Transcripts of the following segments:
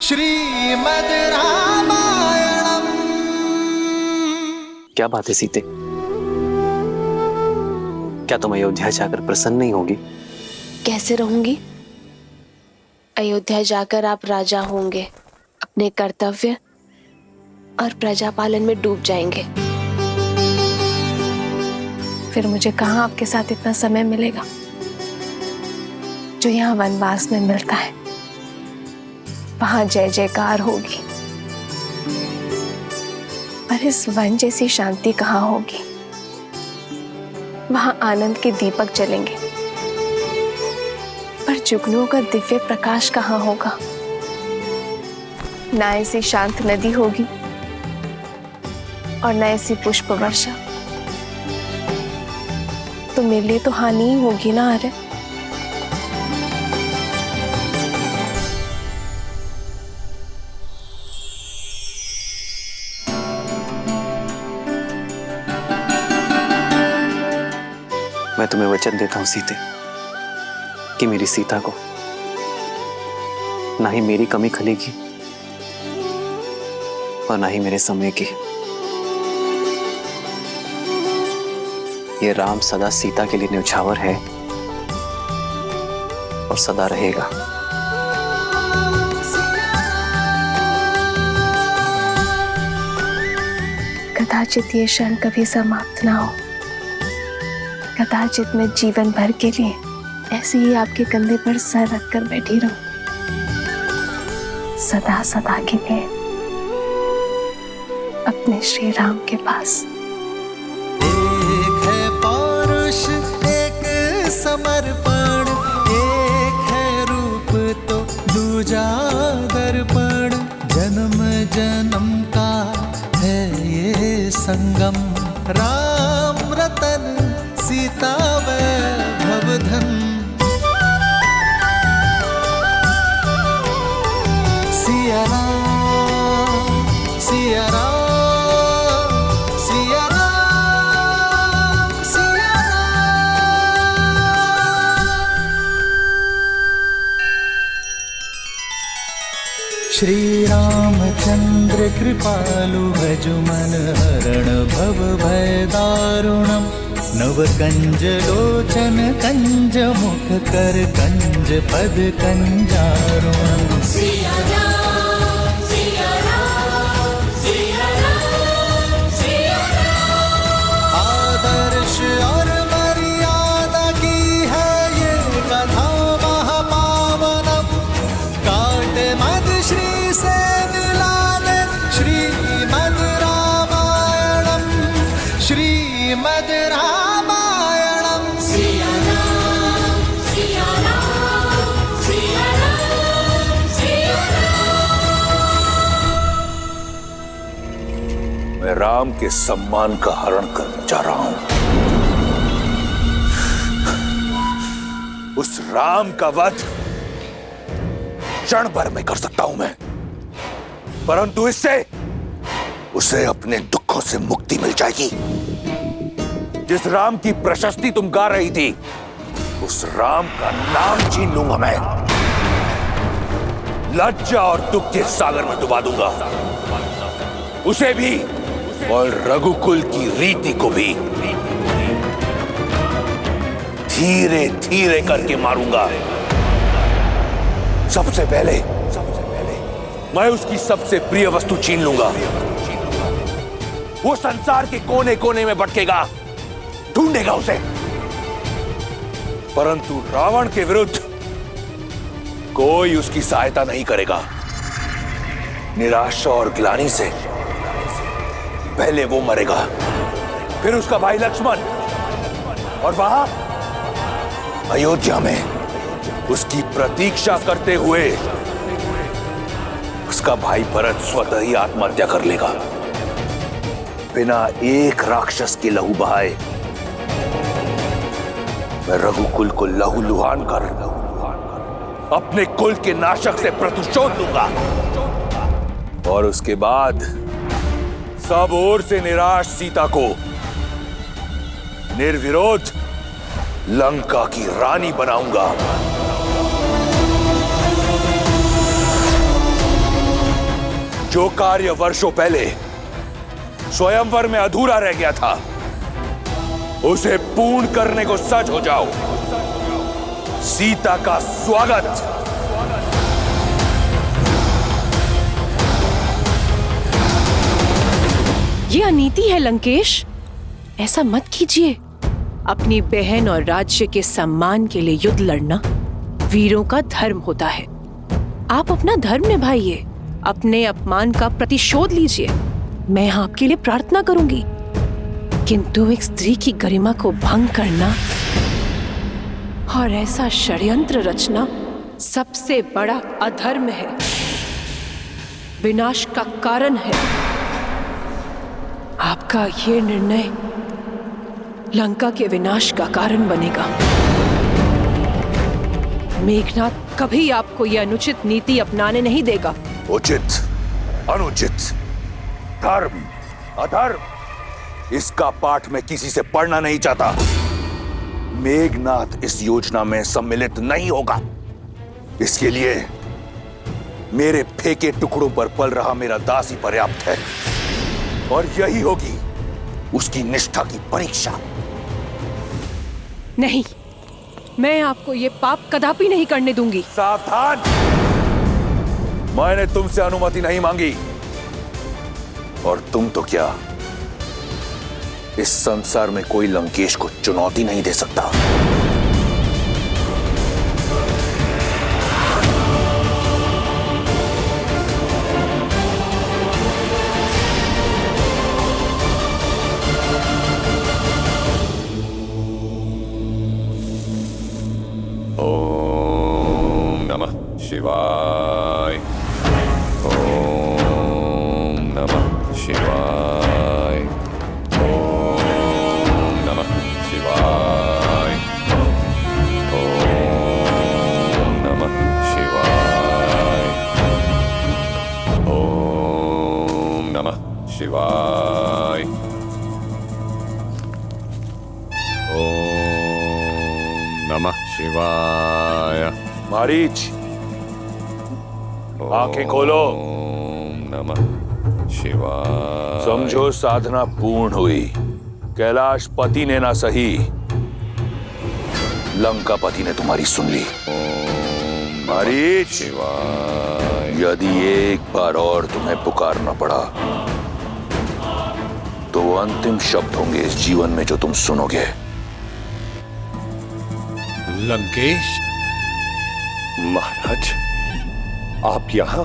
श्रीमद् रामायणम। क्या बात है सीते, क्या तुम अयोध्या जाकर प्रसन्न नहीं होगी? कैसे रहूंगी? अयोध्या जाकर आप राजा होंगे, अपने कर्तव्य और प्रजा पालन में डूब जाएंगे। फिर मुझे कहाँ आपके साथ इतना समय मिलेगा जो यहाँ वनवास में मिलता है। वहां जय जयकार होगी, पर इस वन जैसी शांति कहाँ होगी। वहां आनंद के दीपक जलेंगे, पर जुगनुओं का दिव्य प्रकाश कहाँ होगा। ना ऐसी शांत नदी होगी और ना ऐसी पुष्प वर्षा। तो मेरे लिए तो हानि ही होगी ना। अरे मैं तुम्हें वचन देता हूं सीते कि मेरी सीता को ना ही मेरी कमी खलेगी और ना ही मेरे समय की। ये राम सदा सीता के लिए न्यौछावर है और सदा रहेगा। कदाचित ये क्षण कभी समाप्त ना हो। कदाचित मैं जीवन भर के लिए ऐसे ही आपके कंधे पर सर रखकर बैठी रहूं, सदा सदा के लिए अपने श्री राम के पास। एक है पौरुष, एक समर्पण, एक है रूप तो दूजा दर्पण। जन्म जन्म का है ये संगम, राम रतन सीता वैभव धन। सिया राम, सिया राम, सिया राम, सिया राम। श्री रामचंद्र कृपालु भजु मन हरण भव भय दारुणम। नव कंज लोचन कंज मुख कर कंज पद कंजारुणम। सिया राम, सिया राम, सिया राम, सिया राम। आदर्श और मर्यादा की है ये कथा महापावनम। काटे मद श्री से मिला दे श्रीमद् रामायणम, श्रीमद् रामायणम। सिया राम, सिया राम, सिया राम, सिया राम। मैं राम के सम्मान का हरण करने जा रहा हूं। उस राम का वध क्षण भर में कर सकता हूं मैं, परंतु इससे उसे अपने दुखों से मुक्ति मिल जाएगी। जिस राम की प्रशस्ति तुम गा रही थी, उस राम का नाम छीन लूंगा मैं। लज्जा और दुख के सागर में डुबा दूंगा उसे भी और रघुकुल की रीति को भी। धीरे धीरे करके मारूंगा। सबसे पहले मैं उसकी सबसे प्रिय वस्तु छीन लूंगा। वो संसार के कोने कोने में भटकेगा, ढूंढेगा उसे, परंतु रावण के विरुद्ध कोई उसकी सहायता नहीं करेगा। निराशा और ग्लानि से पहले वो मरेगा, फिर उसका भाई लक्ष्मण, और वहां अयोध्या में उसकी प्रतीक्षा करते हुए उसका भाई भरत स्वतः ही आत्महत्या कर लेगा, बिना एक राक्षस के लहू बहाए। मैं रघुकुल को लहूलुहान कर अपने कुल के नाशक से प्रतिशोध लूंगा, और उसके बाद सब ओर से निराश सीता को निर्विरोध लंका की रानी बनाऊंगा। जो कार्य वर्षों पहले स्वयंवर में अधूरा रह गया था, उसे पूर्ण करने को सज हो जाओ। सीता का स्वागत। ये अनीति है लंकेश, ऐसा मत कीजिए। अपनी बहन और राज्य के सम्मान के लिए युद्ध लड़ना वीरों का धर्म होता है। आप अपना धर्म निभाइए, अपने अपमान का प्रतिशोध लीजिए। मैं आपके लिए प्रार्थना करूंगी, किंतु एक स्त्री की गरिमा को भंग करना और ऐसा षड्यंत्र रचना सबसे बड़ा अधर्म है, विनाश का कारण है। आपका ये निर्णय लंका के विनाश का कारण बनेगा। मेघनाथ कभी आपको यह अनुचित नीति अपनाने नहीं देगा। उचित, अनुचित, धर्म, अधर्म, इसका पाठ मैं किसी से पढ़ना नहीं चाहता। मेघनाथ इस योजना में सम्मिलित नहीं होगा। इसके लिए मेरे फेंके टुकड़ों पर पल रहा मेरा दास ही पर्याप्त है, और यही होगी उसकी निष्ठा की परीक्षा। नहीं, मैं आपको ये पाप कदापि नहीं करने दूंगी। सावधान! मैंने तुमसे अनुमति नहीं मांगी, और तुम तो क्या, इस संसार में कोई लंकेश को चुनौती नहीं दे सकता। ओम नमः शिवाय। ओम नमः शिवाय। ओम नमः शिवाय। ओम नमः शिवाय। ओम नमः शिवाय। ओम नमः शिवाय। मारीच, आंखें खोलो। ओम नमः शिवाय। समझो साधना पूर्ण हुई। कैलाश पति ने ना सही, लंका पति ने तुम्हारी सुन ली। ओम मारीच, शिवाय। यदि एक बार और तुम्हें पुकारना पड़ा तो वो अंतिम शब्द होंगे इस जीवन में जो तुम सुनोगे। लंकेश महाराज, आप यहाँ?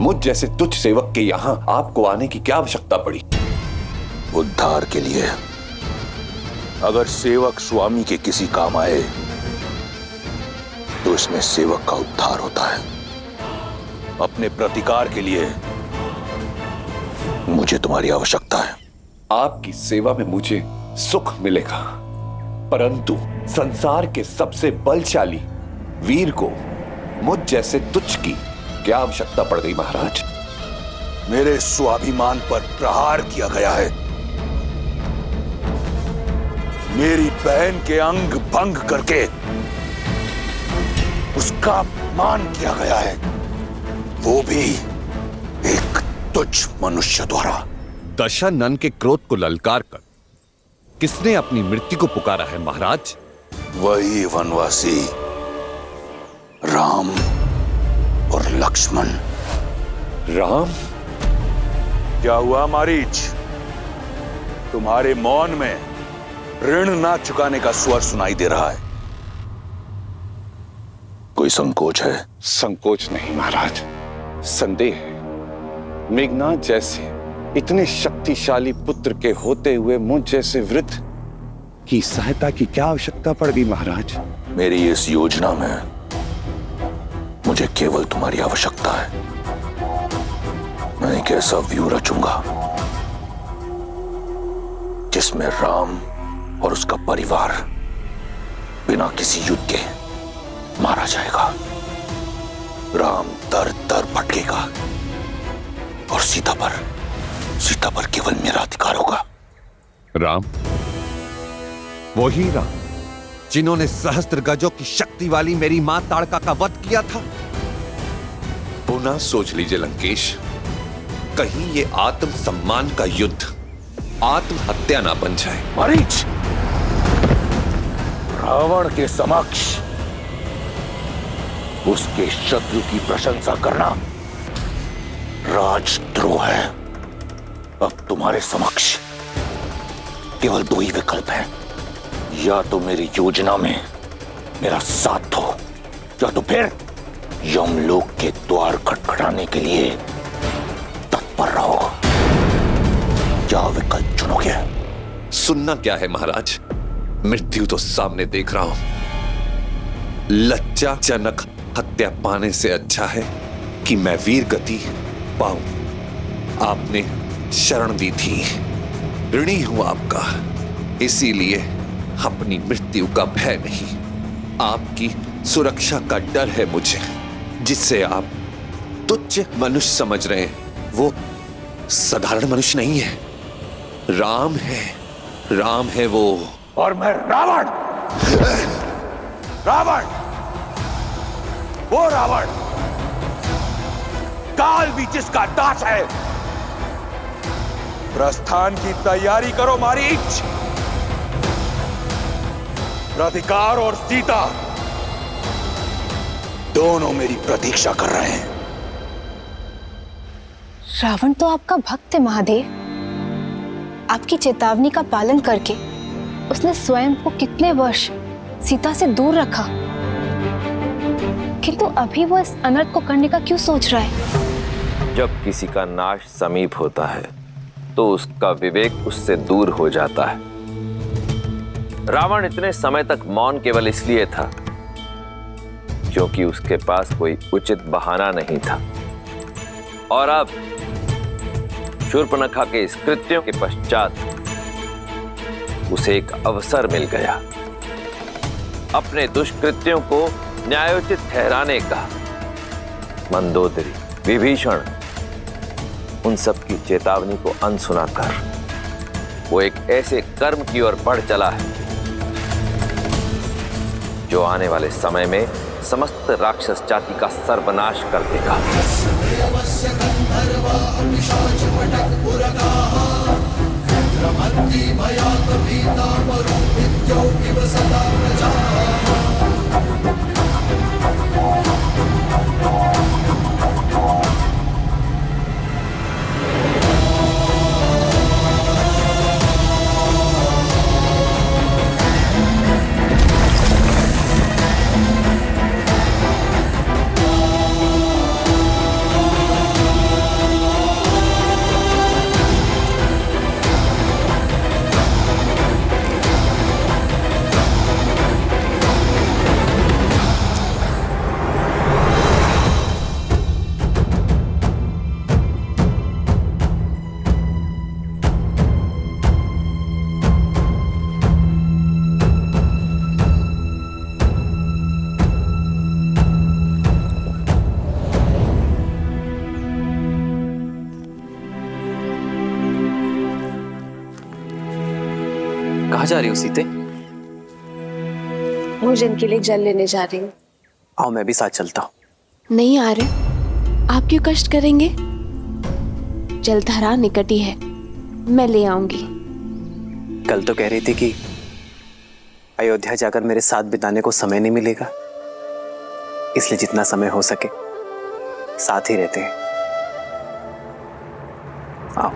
मुझ जैसे तुच्छ सेवक के यहाँ आपको आने की क्या आवश्यकता पड़ी? उद्धार के लिए। अगर सेवक स्वामी के किसी काम आए तो इसमें सेवक का उद्धार होता है। अपने प्रतिकार के लिए मुझे तुम्हारी आवश्यकता है। आपकी सेवा में मुझे सुख मिलेगा, परंतु संसार के सबसे बलशाली वीर को मुझ जैसे तुच्छ की क्या आवश्यकता पड़ गई महाराज? मेरे स्वाभिमान पर प्रहार किया गया है। मेरी बहन के अंग भंग करके उसका अपमान किया गया है, वो भी एक तुच्छ मनुष्य द्वारा। दशानन के क्रोध को ललकार कर किसने अपनी मृत्यु को पुकारा है महाराज? वही वनवासी राम और लक्ष्मण। राम? क्या हुआ मारीच? तुम्हारे मौन में ऋण ना चुकाने का स्वर सुनाई दे रहा है। कोई संकोच है? संकोच नहीं महाराज, संदेह है। मेघनाथ जैसे इतने शक्तिशाली पुत्र के होते हुए मुझ जैसे वृद्ध की सहायता की क्या आवश्यकता पड़ गई महाराज? मेरी इस योजना में मुझे केवल तुम्हारी आवश्यकता है। मैं एक ऐसा व्यू रचूंगा जिसमें राम और उसका परिवार बिना किसी युद्ध के मारा जाएगा। राम दर दर भटकेगा और सीता पर केवल मेरा अधिकार होगा। राम, वही राम जिन्होंने सहस्त्र गजों की शक्ति वाली मेरी मां ताड़का का वध किया था। पुनः सोच लीजिए लंकेश, कहीं ये आत्मसम्मान का युद्ध आत्महत्या ना बन जाए। मरीच, रावण के समक्ष उसके शत्रु की प्रशंसा करना राजद्रोह है। अब तुम्हारे समक्ष केवल दो ही विकल्प हैं, या तो मेरी योजना में मेरा साथ दो, या तो फिर यमलोक के द्वार खटखटाने के लिए तत्पर रहो। क्या विकल्प चुनोगे? सुनना क्या है महाराज, मृत्यु तो सामने देख रहा हूं। लज्जाजनक हत्या पाने से अच्छा है कि मैं वीर गति पाऊं। आपने शरण दी थी, ऋणी हूं आपका, इसीलिए अपनी मृत्यु का भय नहीं, आपकी सुरक्षा का डर है मुझे। जिससे आप तुच्छ मनुष्य समझ रहे हैं, वो साधारण मनुष्य नहीं है, राम है, राम है वो। और मैं रावण, रावण, वो रावण, काल भी जिसका दास है। प्रस्थान की तैयारी करो मारीच। राधिकार और सीता दोनों मेरी प्रतीक्षा कर रहे हैं। रावण तो आपका भक्त है महादेव। आपकी चेतावनी का पालन करके उसने स्वयं को कितने वर्ष सीता से दूर रखा, किंतु अभी वो इस अनर्थ को करने का क्यों सोच रहा है? जब किसी का नाश समीप होता है तो उसका विवेक उससे दूर हो जाता है। रावण इतने समय तक मौन केवल इसलिए था क्योंकि उसके पास कोई उचित बहाना नहीं था, और अब शूर्पणखा के इस कृत्यों के पश्चात उसे एक अवसर मिल गया अपने दुष्कृत्यों को न्यायोचित ठहराने का। मंदोदरी, विभीषण, उन सब की चेतावनी को अनसुना कर वो एक ऐसे कर्म की ओर बढ़ चला है जो आने वाले समय में समस्त राक्षस जाति का सर्वनाश कर देगा। कहाँ जा रही हो सीते? भोजन के लिए जल लेने जा रही हूँ। आओ मैं भी साथ चलता हूँ। नहीं आ रहे, आप क्यों कष्ट करेंगे? जलधारा निकट ही है, मैं ले आऊंगी। कल तो कह रही थी कि अयोध्या जाकर मेरे साथ बिताने को समय नहीं मिलेगा, इसलिए जितना समय हो सके साथ ही रहते हैं। आओ।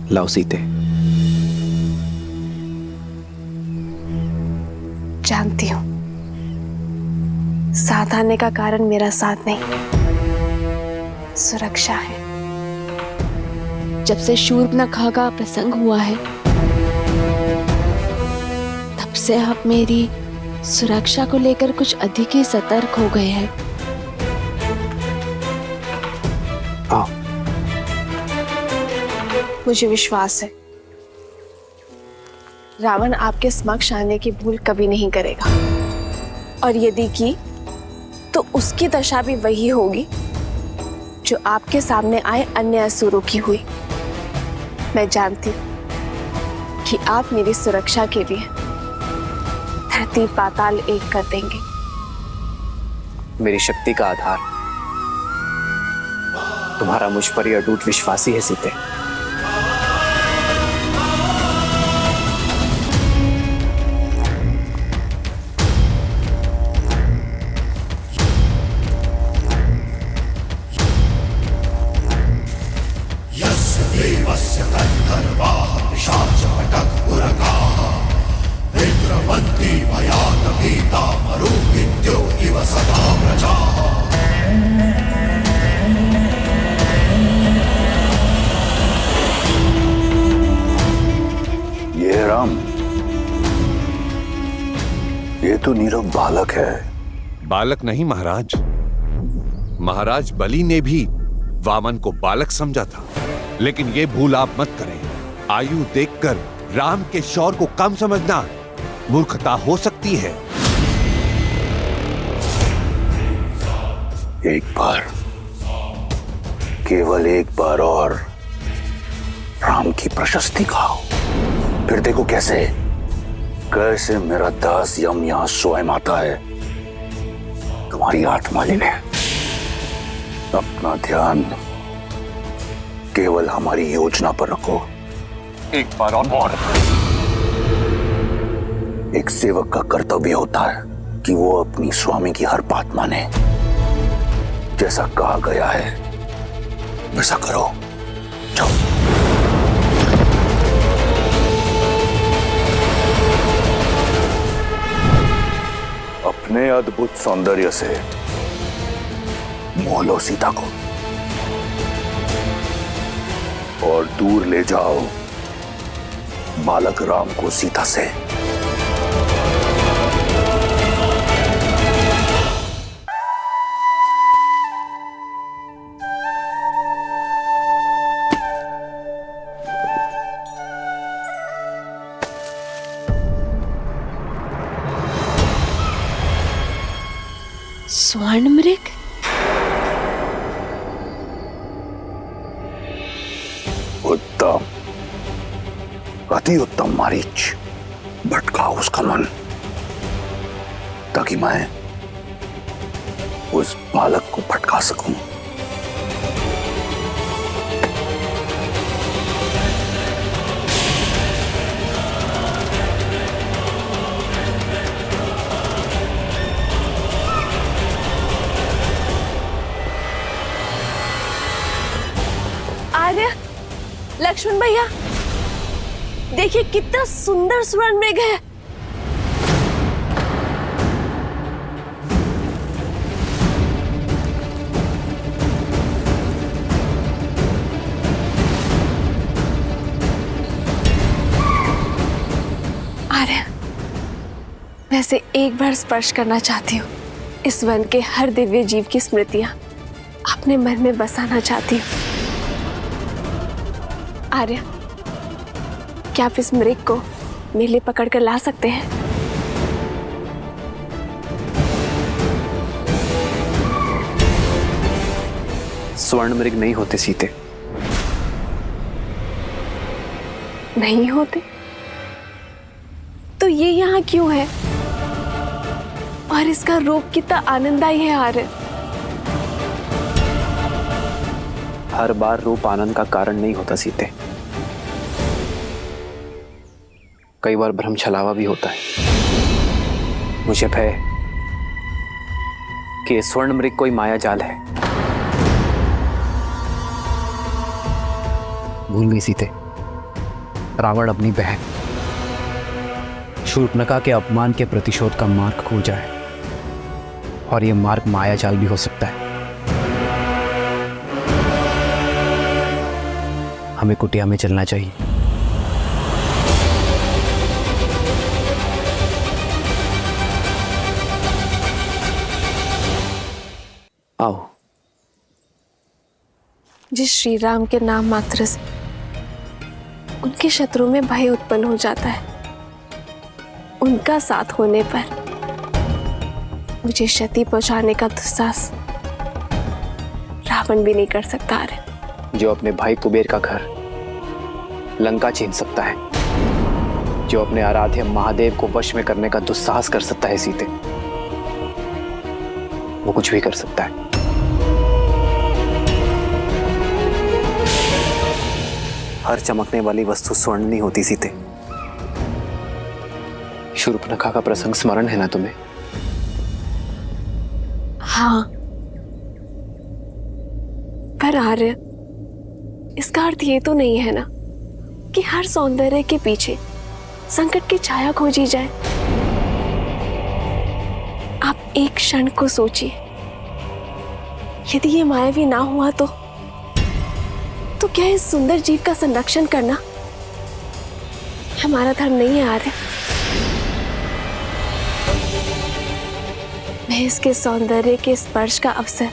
लाओ सीते। जानती हूँ साथ आने का कारण मेरा साथ नहीं, सुरक्षा है। जब से शूर्पणखा का प्रसंग हुआ है तब से आप मेरी सुरक्षा को लेकर कुछ अधिक ही सतर्क हो गए हैं। मुझे विश्वास है रावण आपके समक्ष आने की भूल कभी नहीं करेगा, और यदि की तो उसकी दशा भी वही होगी जो आपके सामने आए अन्य असुरों की हुई। मैं जानती हूं कि आप मेरी सुरक्षा के लिए धरती पाताल एक कर देंगे। मेरी शक्ति का आधार तुम्हारा मुझ पर यह अटूट विश्वास ही है सीते। ये राम, ये तो नीरव बालक है। बालक नहीं महाराज, महाराज बलि ने भी वामन को बालक समझा था, लेकिन ये भूल आप मत करें। आयु देखकर राम के शौर्य को कम समझना मूर्खता हो सकती है। एक बार, केवल एक बार और राम की प्रशस्ति खाओ, फिर देखो कैसे मेरा दास यम यहां स्वयं आता है। तुम्हारी आत्मा लेने अपना ध्यान केवल हमारी योजना पर रखो। एक बार और एक सेवक का कर्तव्य होता है कि वो अपनी स्वामी की हर बात माने। जैसा कहा गया है वैसा करो। जाओ। अपने अद्भुत सौंदर्य से मोह लो सीता को और दूर ले जाओ बालक राम को सीता से। स्वर्ण मृग? उत्तम, अति उत्तम मारीच। भटकाओ उसका मन ताकि मैं उस बालक को भटका सकूं। आर्य, लक्ष्मण भैया, देखिए कितना सुंदर स्वर्ण मृग है। आर्य, वैसे एक बार स्पर्श करना चाहती हूँ। इस वन के हर दिव्य जीव की स्मृतियां अपने मन में बसाना चाहती हूँ। आर्य, क्या आप इस मृग को मेरे लिए पकड़ कर ला सकते हैं? स्वर्ण मृग नहीं होते सीते। नहीं होते? तो ये यहाँ क्यों है? और इसका रूप कितना आनंददायी है आर्य। हर बार रूप आनंद का कारण नहीं होता सीते, कई बार भ्रम छलावा भी होता है। मुझे भय कि ये स्वर्ण मृग कोई माया जाल है। भूल गई सीते, रावण अपनी बहन शूर्पणखा के अपमान के प्रतिशोध का मार्ग खोजा है, और यह मार्ग माया जाल भी हो सकता है। हमें कुटिया में चलना चाहिए। आओ। जिस श्री राम के नाम मात्र से उनके शत्रु में भय उत्पन्न हो जाता है, उनका साथ होने पर मुझे क्षति पहुंचाने का दुस्साहस रावण भी नहीं कर सकता। अरे जो अपने भाई कुबेर का घर लंका छीन सकता है, जो अपने आराध्य महादेव को वश में करने का दुस्साहस कर सकता है सीते, वो कुछ भी कर सकता है। हर चमकने वाली वस्तु स्वर्ण नहीं होती सीते। शूर्पणखा का प्रसंग स्मरण है ना तुम्हें? हाँ, पर आर्य, इसका अर्थ ये तो नहीं है ना कि हर सौंदर्य के पीछे संकट की छाया खोजी जाए। आप एक क्षण को सोचिए, यदि ये मायावी ना हुआ तो क्या इस सुंदर जीव का संरक्षण करना हमारा धर्म नहीं है आर्य? मैं इसके सौंदर्य के स्पर्श का अवसर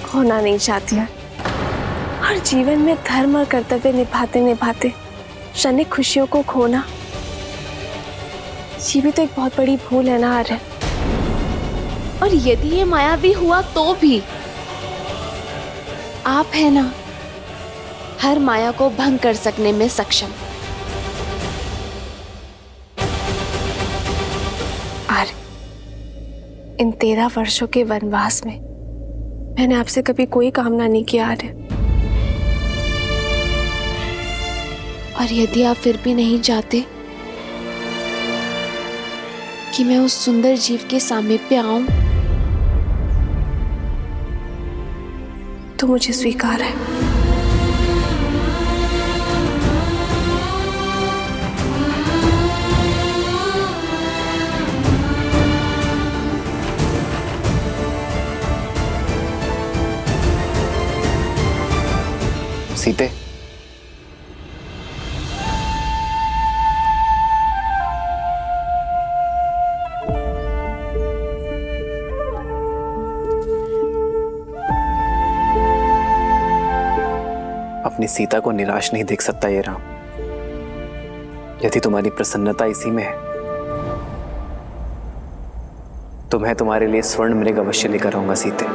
खोना नहीं चाहती हूँ, और जीवन में धर्म और कर्तव्य निभाते निभाते क्षणिक खुशियों को खोना, ये भी तो एक बहुत बड़ी भूल है ना आर्य। और यदि ये मायावी हुआ तो भी आप है ना हर माया को भंग कर सकने में सक्षम। आर्य, इन 13 वर्षों के वनवास में मैंने आपसे कभी कोई कामना नहीं की आर्य। और यदि आप फिर भी नहीं चाहते कि मैं उस सुंदर जीव के सामीप्य आऊं, तो मुझे स्वीकार है। सीते, अपनी सीता को निराश नहीं देख सकता ये राम। यदि तुम्हारी प्रसन्नता इसी में है तो मैं तुम्हारे लिए स्वर्ण मृग अवश्य लेकर आऊंगा सीते।